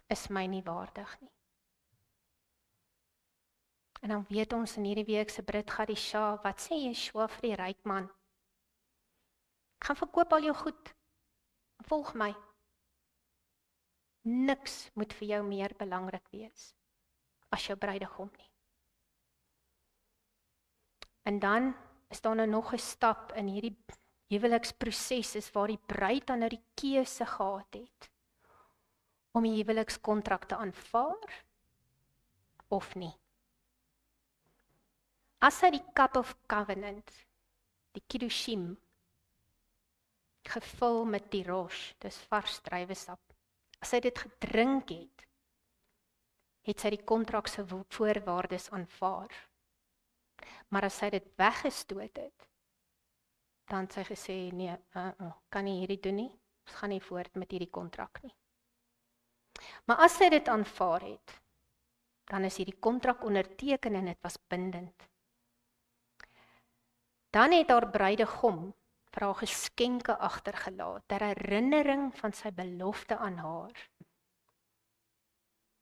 is my nie waardig nie. En dan weet ons in hierdie week se Brit Gadisha, wat sê Yeshua vir die ryk man? Gaan verkoop al jou goed, volg my. Niks moet vir jou meer belangrik wees as jou bruidegom nie. En dan is daar nou nog 'n stap in hierdie huweliksproses is waar die bruid dan nou die keuse gehad het om die huwelikskontrak te aanvaar of nie. As hy die cup of covenant, die kiddushim, gevul met die rosh, dis vars druiwesap, as hy dit gedrink het, het sy die kontrak se voorwaardes aanvaar. Maar as hy dit weggestoot het, dan het sy gesê, nee, kan nie hierdie doen nie, ons gaan nie voort met hierdie kontrak nie. Maar as sy dit aanvaar het, dan is hierdie kontrak onderteken en dit was bindend. Dan het haar bruidegom vir haar geskenke agtergelaat, ter herinnering van sy belofte aan haar.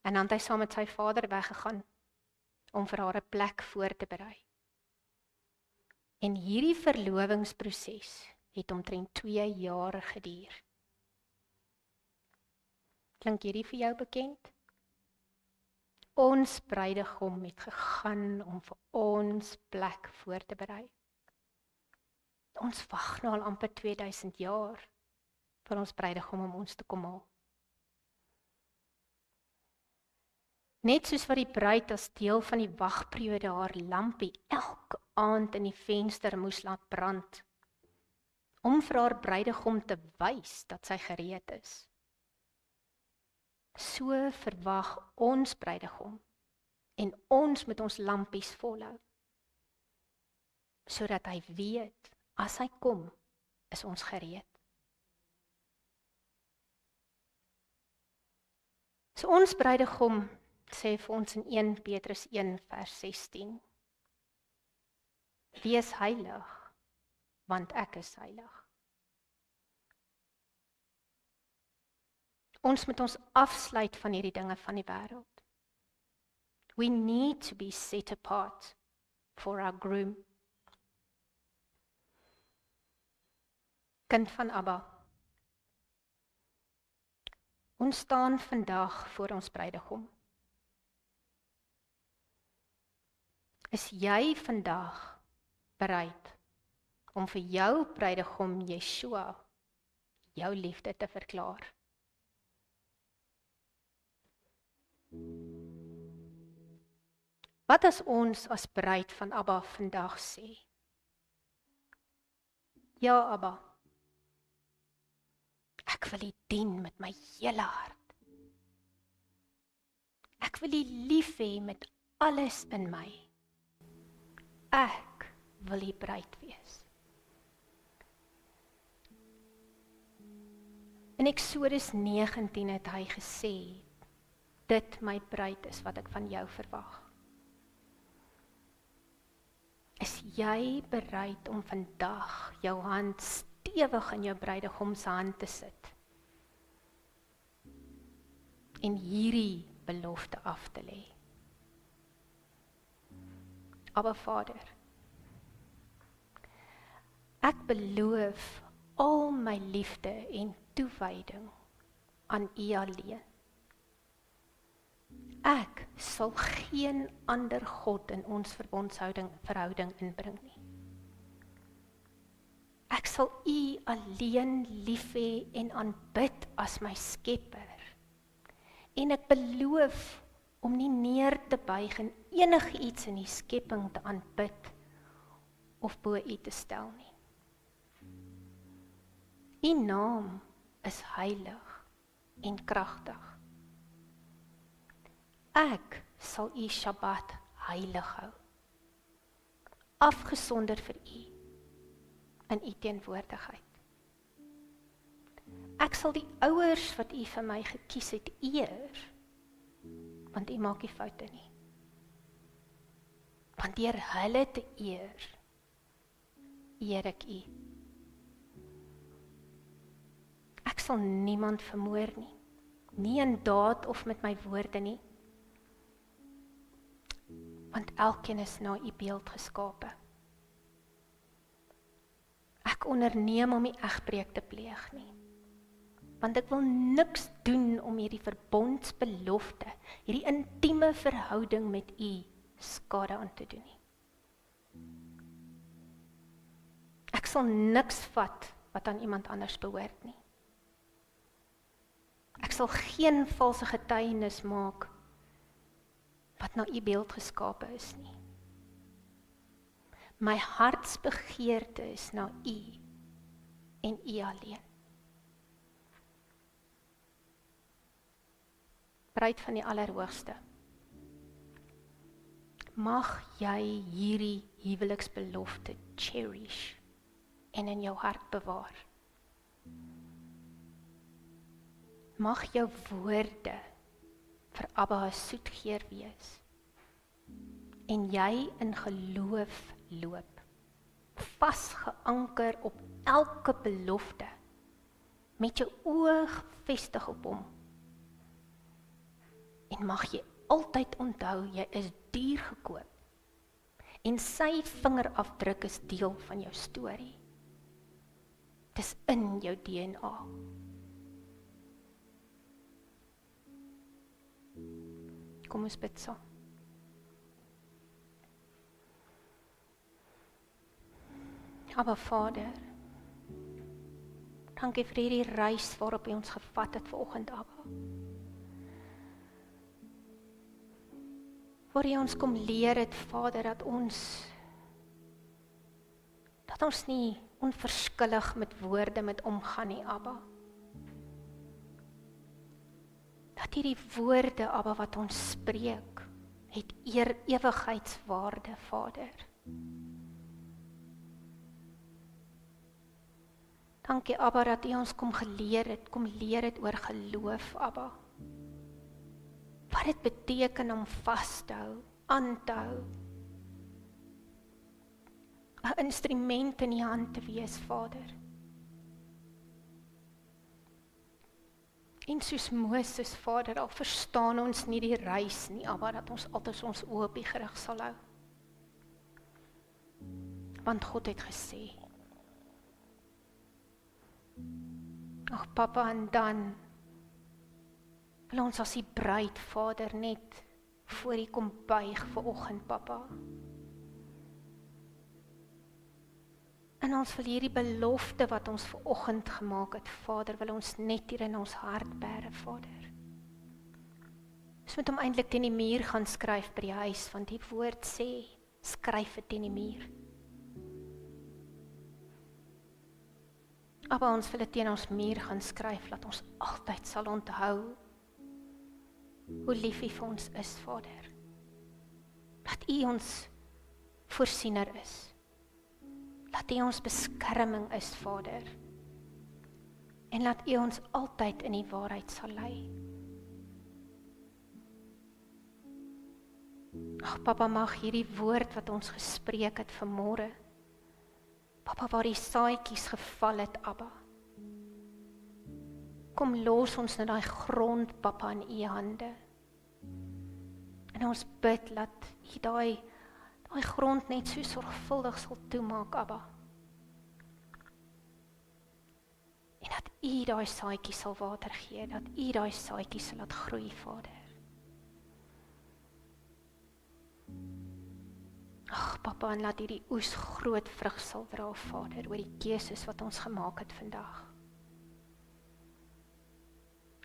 En dan het hy saam met sy vader weggegaan, om vir haar 'n plek voor te berei. En hierdie verlovingsproses het omtrent 2 jaar geduur. Klink hierdie vir jou bekend? Ons bruidegom het gegaan om vir ons plek voor te berei. Ons wag nou al amper 2000 jaar vir ons bruidegom om ons te kom haal. Net soos wat die bruid as deel van die wagperiode haar lampie elke aand in die venster moes laat brand, om vir haar bruidegom te wys dat sy gereed is. So verwag ons bruidegom en ons moet ons lampies volhou, sodat hy weet, as hy kom, is ons gereed. So ons bruidegom sê vir ons in 1 Petrus 1 vers 16, wees heilig, want ek is heilig. Ons moet ons afsluit van hierdie dinge van die wêreld. We need to be set apart for our groom. Kind van Abba, ons staan vandag voor ons bruidegom. Is jy vandag bereid om vir jou bruidegom Yeshua jou liefde te verklaar? Wat as ons as bruid van Abba vandag sê? Ja, Abba, ek wil U dien met my hele hart. Ek wil U lief hê met alles in my. Ek wil die bruid wees. In Eksodus 19 het hy gesê, dit my bruid is wat ek van jou verwag. Is jy bereid om vandag jou hand stewig in jou bruidegom se hand te sit? En hierdie belofte af te lê. Aba Vader, ek beloof al my liefde en toewyding aan U alleen. Ek sal geen ander God in ons verhouding inbring nie. Ek sal U alleen lief hê en aanbid as my skepper. En ek beloof om nie neer te buig en enige iets in die skepping te aanbid of bo U te stel nie. U naam is heilig en kragtig. Ek sal U Shabbat heilig hou, afgesonder vir U in U teenwoordigheid. Ek sal die ouers wat U vir my gekies het eer, want U maak nie foute nie. Want deur hulle te eer ek U. Ek sal niemand vermoor nie, nie in daad of met my woorde nie, want elkeen is na U beeld geskape. Ek onderneem om nie egbreek te pleeg nie, want ek wil niks doen om hierdie verbondsbelofte, hierdie intieme verhouding met U skade aan te doen nie. Ek sal niks vat wat aan iemand anders behoort nie. Ek sal geen valse getuienis maak wat na U beeld geskape is nie. My hartsbegeerte is na U en U alleen. Bruid van die Allerhoogste, mag jy hierdie huweliksbelofte cherish en in jou hart bewaar. Mag jou woorde vir Abba 'n soet geur wees en jy in geloof loop, vasgeanker op elke belofte, met jou oë gefestig op hom. En mag jy altyd onthou, jy is duur gekoop en sy vingerafdruk is deel van jou storie. Dis in jou DNA. Kom ons bid saam. Aba Vader, dankie vir hierdie reis waarop U ons gevat het vanoggend, Abba. Waar U ons kom leer het, Vader, dat ons nie onverskillig met woorde met omgaan nie, Abba. Dat hierdie woorde, Abba, wat ons spreek, het ewigheidswaarde, Vader. Dankie, Abba, dat U ons kom leer het oor geloof, Abba. Wat dit beteken om vas te hou, aan te hou. 'n instrument in die hand te wees, Vader. En soos Moses, Vader, al verstaan ons nie die reis nie, Abba, dat ons altyd ons oë op U gerig sal hou. Want God het gesê, ag Papa, en dan wil ons as die bruid, Vader, net voor U kom buig vanoggend, Papa. En ons wil hierdie belofte wat ons vanoggend gemaak het, Vader, wil ons net hier in ons hart bære, Vader. Ons moet hom eintlik teen die muur gaan skryf by die huis, want die woord sê, skryf dit teen die muur. Maar ons wil dit teen ons muur gaan skryf, dat ons altyd sal onthou hoe lief U vir ons is, Vader. Dat U ons voorsiener is. dat U ons beskerming is, Vader. En laat U ons altyd in die waarheid sal lei. Ag, Papa, mag hierdie woord wat ons gespreek het vanmôre, Papa, waar die saadjies geval het, Abba. Kom los ons na daai grond, Papa, in U hande. En ons bid, laat U daai grond net so sorgvuldig sal toemaak, Abba. En dat U daai saadjies sal water gee, dat U daai saadjies sal laat groei, Vader. Ag, Papa, en laat hierdie oes groot vrug sal dra, Vader, oor die keuses wat ons gemaak het vandag.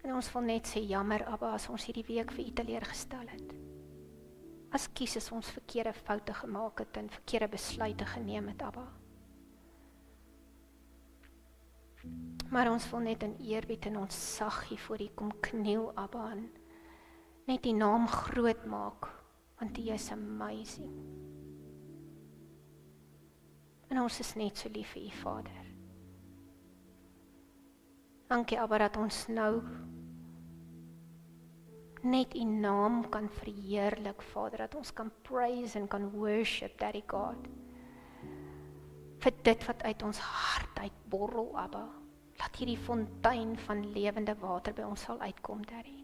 En ons wil net sê, jammer, Abba, as ons hierdie week vir U teleurgestel het. As keuses ons verkeerde foute gemaak het en verkeerde besluite geneem het, Abba. Maar ons wil net in eerbied en ons saggie voor U kom kniel, Abba, en net U naam groot maak, want U is amazing. En ons is net so lief vir U, Vader. Dankie, Abba, dat ons nou net U naam kan verheerlik, Vader, dat ons kan praise en kan worship, Daddy God. Vir dit wat uit ons hart uitborrel, Abba. Laat hierdie fontein van lewende water by ons sal uitkom, Daddy.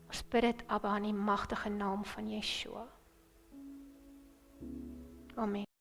Ons bid dit, Abba, in die magtige naam van Yeshua. Amen.